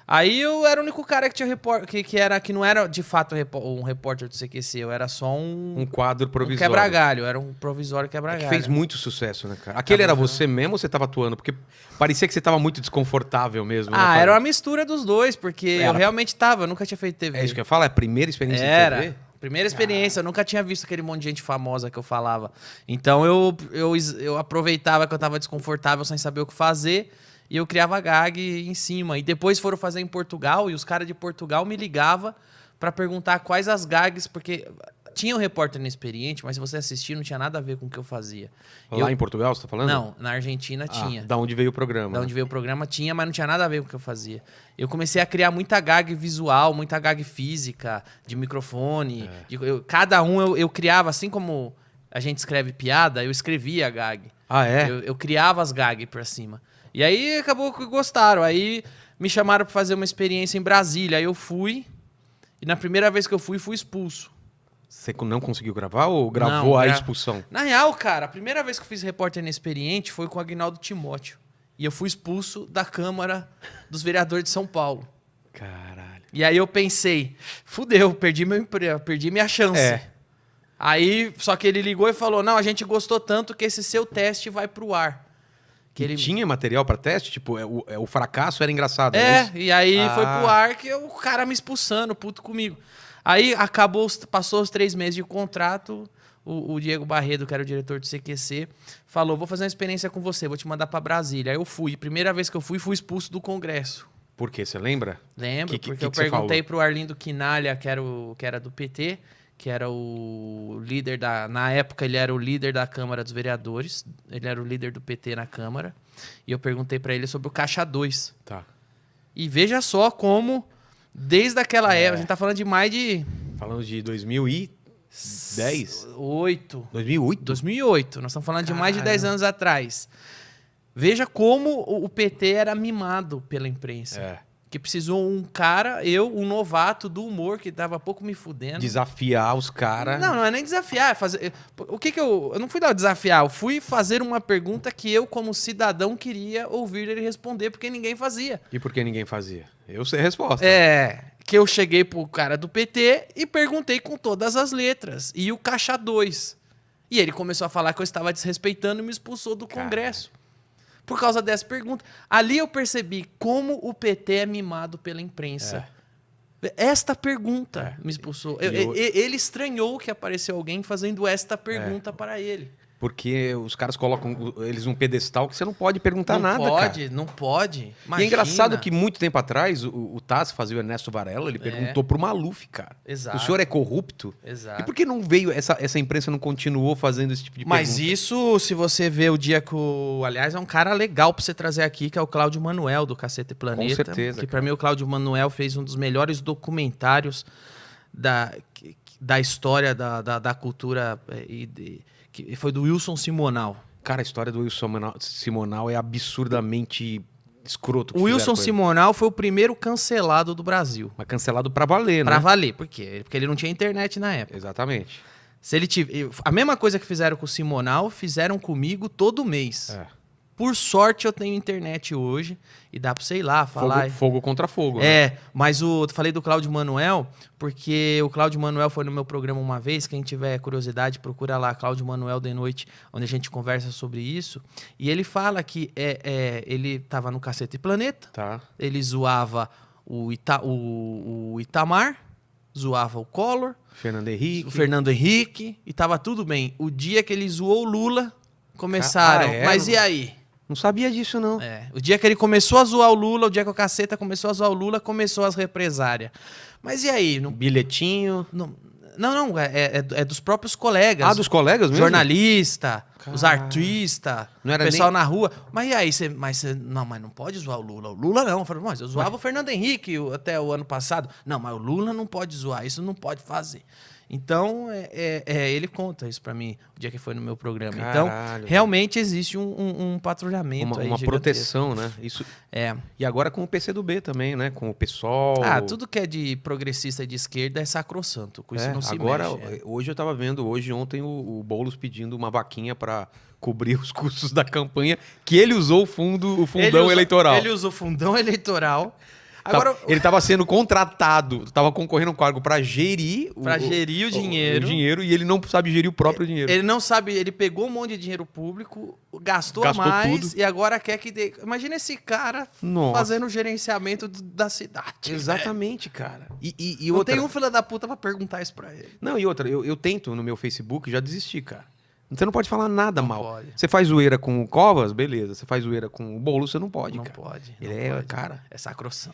Aí eu era o único cara que tinha que não era de fato um repórter do CQC, eu era só Um quadro um provisório. quebra-galho, era um provisório Que quebra-galho. fez muito sucesso, né, cara? Aquele era você mesmo ou você tava atuando? Porque parecia que você tava muito desconfortável mesmo. Né, Era uma mistura dos dois, porque eu realmente tava, eu nunca tinha feito TV. É isso que eu ia falar, é a primeira experiência de TV? Primeira experiência, eu nunca tinha visto aquele monte de gente famosa que eu falava. Então eu aproveitava que eu tava desconfortável sem saber o que fazer e eu criava gag em cima. E depois foram fazer em Portugal e os caras de Portugal me ligavam pra perguntar quais as gags, porque tinha um repórter inexperiente, mas se você assistir não tinha nada a ver com o que eu fazia. Lá em Portugal, você tá falando? Não, na Argentina tinha. Da onde veio o programa. Da onde veio o programa tinha, mas não tinha nada a ver com o que eu fazia. Eu comecei a criar muita gag visual, muita gag física, de microfone. Cada um eu criava, assim como a gente escreve piada, eu escrevia a gag. Ah, é? Eu criava as gags pra cima. E aí acabou que gostaram. Aí me chamaram pra fazer uma experiência em Brasília. Aí eu fui, e na primeira vez que eu fui expulso. Você não conseguiu gravar ou gravou a expulsão? Na real, cara, a primeira vez que eu fiz repórter inexperiente foi com o Aguinaldo Timóteo. E eu fui expulso da Câmara dos Vereadores de São Paulo. Caralho. E aí eu pensei, fudeu, perdi meu emprego, perdi minha chance. É. Aí, só que ele ligou e falou, não, a gente gostou tanto que esse seu teste vai pro ar. Que ele... Tinha material pra teste? Tipo, o fracasso era engraçado, é isso? E aí foi pro ar que o cara me expulsando, puto comigo. Aí passou os 3 meses de contrato, o Diego Barredo, que era o diretor do CQC, falou, vou fazer uma experiência com você, vou te mandar pra Brasília. Aí eu fui. Primeira vez que eu fui expulso do Congresso. Por quê? Você lembra? Lembro, porque eu perguntei pro Arlindo Quinalha, que era do PT, que era o líder na época ele era o líder da Câmara dos Vereadores, ele era o líder do PT na Câmara, e eu perguntei pra ele sobre o Caixa 2. Tá. E veja só como, desde aquela época, a gente tá falando de mais de... Falando de 2010? 2008. 2008? 2008. Nós estamos falando de mais de 10 anos atrás. Veja como o PT era mimado pela imprensa. Que precisou um cara, um novato do humor, que tava pouco me fudendo. Desafiar os caras. Não é nem desafiar. O que eu não fui desafiar, eu fui fazer uma pergunta que eu, como cidadão, queria ouvir ele responder, porque ninguém fazia. E por que ninguém fazia? Eu sei a resposta. Que eu cheguei pro cara do PT e perguntei com todas as letras. E o Caixa 2. E ele começou a falar que eu estava desrespeitando e me expulsou do Congresso. Por causa dessa pergunta. Ali eu percebi como o PT é mimado pela imprensa. Esta pergunta me expulsou. Ele estranhou que apareceu alguém fazendo esta pergunta para ele. Porque os caras colocam eles num pedestal que você não pode perguntar nada, cara. Não pode. Imagina. E é engraçado que muito tempo atrás, o Taz fazia o Ernesto Varela, ele perguntou pro Maluf, cara. Exato. O senhor é corrupto? Exato. E por que não veio, essa imprensa não continuou fazendo esse tipo de pergunta? Mas isso, se você vê o dia que Aliás, é um cara legal pra você trazer aqui, que é o Cláudio Manuel, do Cacete Planeta. Com certeza. Que pra mim o Cláudio Manuel fez um dos melhores documentários da história da cultura que foi do Wilson Simonal. Cara, a história do Wilson Simonal é absurdamente escroto. O Wilson Simonal foi o primeiro cancelado do Brasil. Mas cancelado pra valer, né? Pra valer. Por quê? Porque ele não tinha internet na época. Exatamente. A mesma coisa que fizeram com o Simonal, fizeram comigo todo mês. Por sorte eu tenho internet hoje e dá pra você ir lá falar. Fogo contra fogo. Né? Mas falei do Cláudio Manuel, porque o Cláudio Manuel foi no meu programa uma vez. Quem tiver curiosidade, procura lá, Cláudio Manuel de Noite, onde a gente conversa sobre isso. E ele fala que ele tava no Cacete Planeta, ele zoava o Itamar, zoava o Collor, o Fernando Henrique, e tava tudo bem. O dia que ele zoou o Lula, começaram. Mas e aí? Não sabia disso, não. O dia que ele começou a zoar o Lula, o dia que o Caceta começou a zoar o Lula, começou as represárias. Mas e aí? Bilhetinho? Não. É dos próprios colegas. Dos colegas mesmo? Jornalista, os artistas, o pessoal na rua. Mas e aí? Mas não pode zoar o Lula. O Lula não. Eu falei, mas eu zoava o Fernando Henrique até o ano passado. Não, mas o Lula não pode zoar. Isso não pode fazer. Então, ele conta isso pra mim, o dia que foi no meu programa. Caralho, Então, realmente existe um patrulhamento aí uma gigantesco. proteção, né? Isso. E agora com o PCdoB também, né? Com o PSOL. Tudo que é de progressista e de esquerda é sacrossanto. Com isso não se agora, mexe. hoje eu tava vendo, ontem o Boulos pedindo uma vaquinha pra cobrir os custos da campanha, que ele usou o fundão eleitoral. Ele usou o fundão eleitoral. Agora, ele estava sendo contratado, estava concorrendo a um cargo para gerir o dinheiro. O dinheiro, e ele não sabe gerir o próprio dinheiro. Ele não sabe, ele pegou um monte de dinheiro público, gastou mais tudo. e agora quer que dê. Imagina esse cara fazendo o gerenciamento da cidade. Exatamente, cara. E não outra... tem um filho da puta pra perguntar isso pra ele. Não, e outra, eu tento no meu Facebook, já desisti, cara. Você não pode falar nada mal. Pode. Você faz zoeira com o Covas, beleza. Você faz zoeira com o Boulos, você não pode, cara. Não pode. Ele cara... É sacrossão.